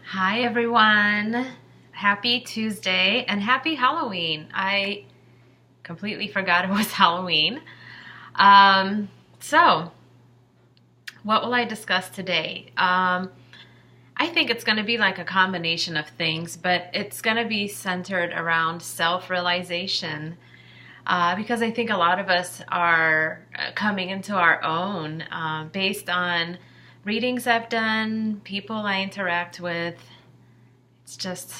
Hi everyone. Happy Tuesday and happy Halloween. I completely forgot it was Halloween. Um, so, what will I discuss today? I think it's going to be like a combination of things, but it's going to be centered around self-realization because I think a lot of us are coming into our own based on readings I've done, people I interact with. It's just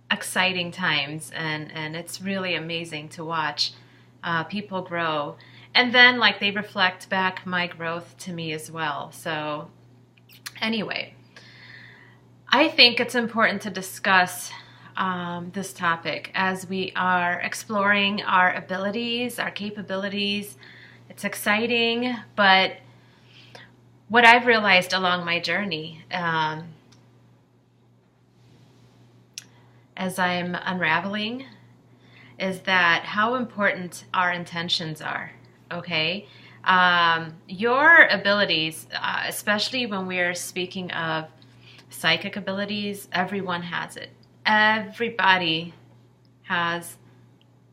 exciting times, and it's really amazing to watch people grow. And then, like, they reflect back my growth to me as well. So, anyway, I think it's important to discuss this topic as we are exploring our abilities, our capabilities. It's exciting, but what I've realized along my journey, as I'm unraveling, is that how important our intentions are. Okay, your abilities, especially when we're speaking of psychic abilities, everyone has it. Everybody has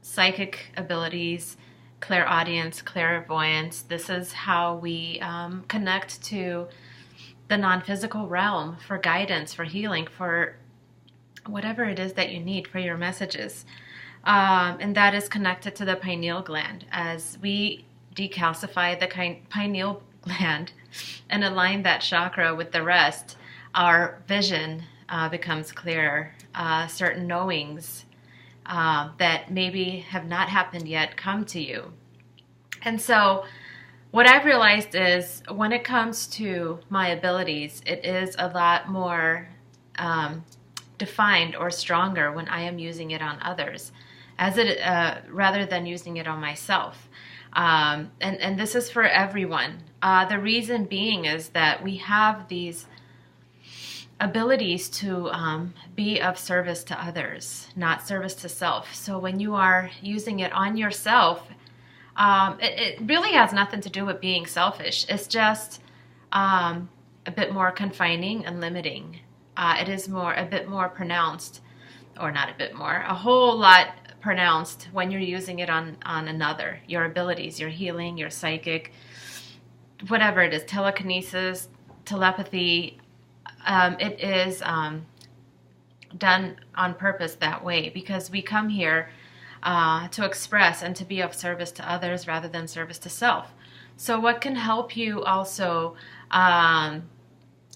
psychic abilities, clairaudience, clairvoyance. This is how we connect to the non-physical realm for guidance, for healing, for whatever it is that you need for your messages. And that is connected to the pineal gland. As we decalcify the pineal gland and align that chakra with the rest, our vision becomes clearer. Certain knowings that maybe have not happened yet come to you. And so what I've realized is when it comes to my abilities, it is a lot more defined or stronger when I am using it on others, as it rather than using it on myself. And this is for everyone. The reason being is that we have these abilities to be of service to others, not service to self. So when you are using it on yourself, it really has nothing to do with being selfish. It's just a bit more confining and limiting. It is a bit more pronounced, or not a bit more, a whole lot pronounced when you're using it on another. Your abilities, your healing, your psychic, whatever it is, telekinesis, telepathy, it is done on purpose that way because we come here to express and to be of service to others rather than service to self. So what can help you also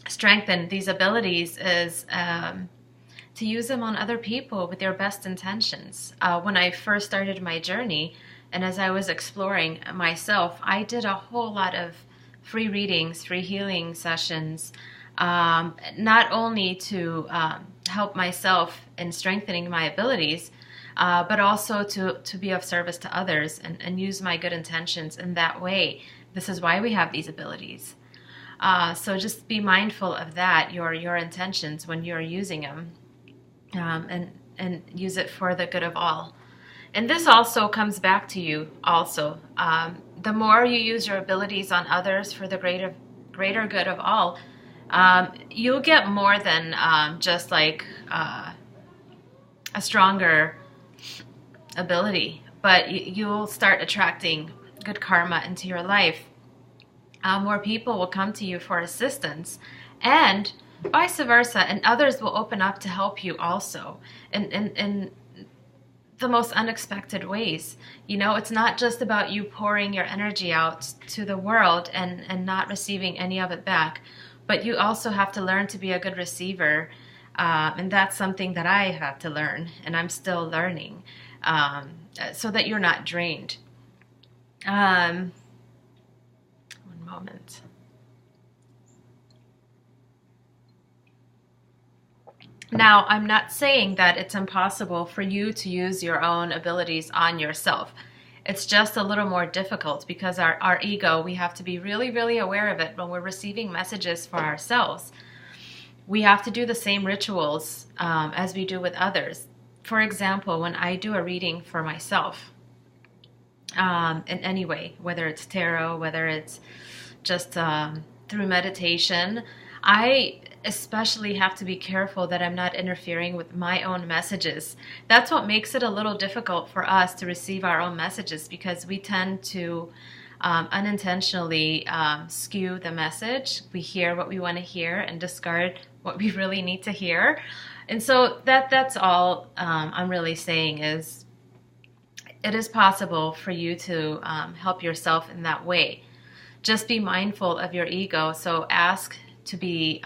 strengthen these abilities is to use them on other people with your best intentions. When I first started my journey and as I was exploring myself, I did a whole lot of free readings, free healing sessions, not only to help myself in strengthening my abilities, but also to be of service to others and use my good intentions in that way. This is why we have these abilities. So just be mindful of that, your intentions when you're using them, and use it for the good of all. And this also comes back to you also. The more you use your abilities on others for the greater good of all, you'll get more than just like a stronger ability, but you'll start attracting good karma into your life. More people will come to you for assistance, and vice versa, and others will open up to help you also in the most unexpected ways. You know, it's not just about you pouring your energy out to the world and not receiving any of it back, but you also have to learn to be a good receiver, and that's something that I have to learn, and I'm still learning, so that you're not drained. One moment. Now, I'm not saying that it's impossible for you to use your own abilities on yourself. It's just a little more difficult because our ego, we have to be really, really aware of it when we're receiving messages for ourselves. We have to do the same rituals as we do with others. For example, when I do a reading for myself, in any way, whether it's tarot, whether it's just through meditation, I especially have to be careful that I'm not interfering with my own messages. That's what makes it a little difficult for us to receive our own messages, because we tend to unintentionally skew the message. We hear what we want to hear and discard what we really need to hear. And so that's all I'm really saying is it is possible for you to help yourself in that way. Just be mindful of your ego. So ask to be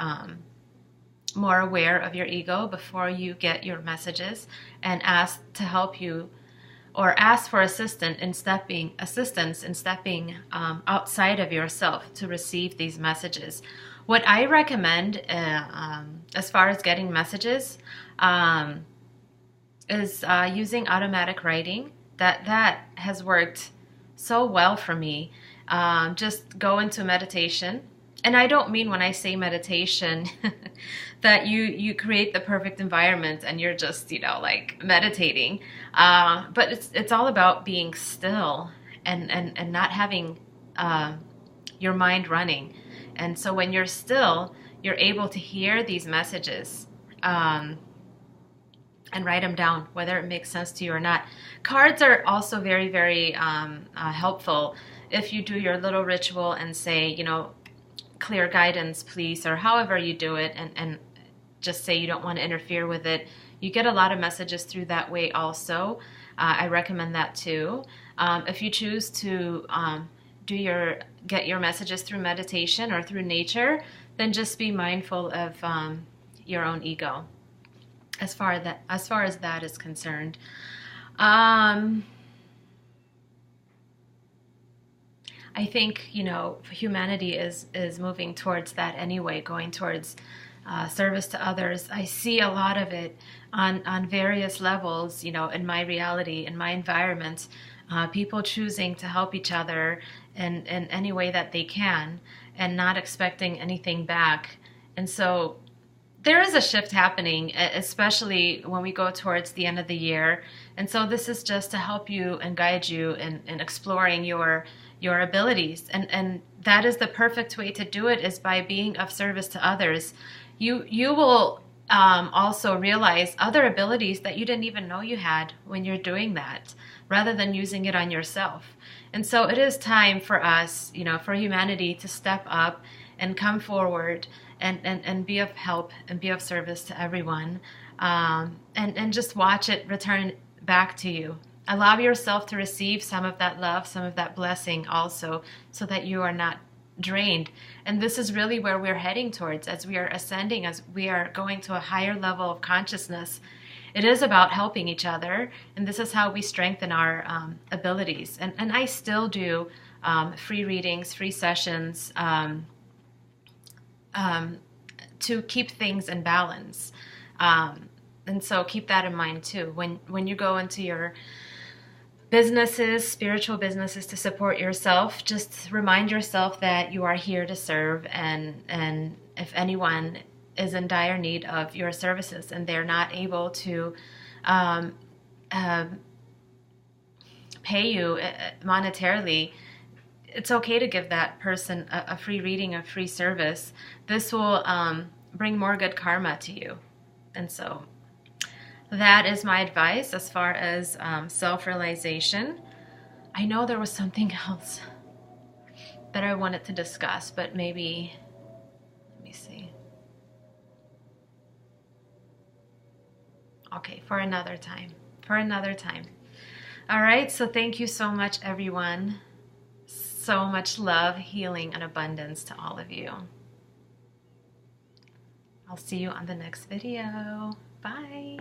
more aware of your ego before you get your messages, and ask to help you, or ask for assistance in stepping outside of yourself to receive these messages. What I recommend as far as getting messages is using automatic writing. That has worked so well for me. Just go into meditation. And I don't mean when I say meditation that you create the perfect environment and you're just, like meditating. But it's all about being still and not having your mind running. And so when you're still, you're able to hear these messages and write them down, whether it makes sense to you or not. Cards are also very, very helpful if you do your little ritual and say, clear guidance, please, or however you do it, and just say you don't want to interfere with it. You get a lot of messages through that way also. I recommend that too. If you choose to get your messages through meditation or through nature, then just be mindful of your own ego as far as that is concerned. I think, humanity is moving towards that anyway, going towards service to others. I see a lot of it on various levels, in my reality, in my environment, people choosing to help each other in any way that they can and not expecting anything back. And so there is a shift happening, especially when we go towards the end of the year. And so this is just to help you and guide you in exploring your abilities. And that is the perfect way to do it, is by being of service to others. You will also realize other abilities that you didn't even know you had when you're doing that, rather than using it on yourself. And so it is time for us, for humanity to step up and come forward and be of help and be of service to everyone, and just watch it return back to you. Allow yourself to receive some of that love, some of that blessing also, so that you are not drained. And this is really where we're heading towards as we are ascending, as we are going to a higher level of consciousness. It is about helping each other, and this is how we strengthen our abilities. And I still do free readings, free sessions, to keep things in balance. And so keep that in mind too. When you go into your businesses, spiritual businesses, to support yourself, just remind yourself that you are here to serve, and if anyone is in dire need of your services and they're not able to pay you monetarily, it's okay to give that person a free reading, a free service. This will bring more good karma to you. And so that is my advice as far as self-realization. I know there was something else that I wanted to discuss, but maybe, let me see. Okay, for another time. All right, so thank you so much, everyone. So much love, healing, and abundance to all of you. I'll see you on the next video. Bye.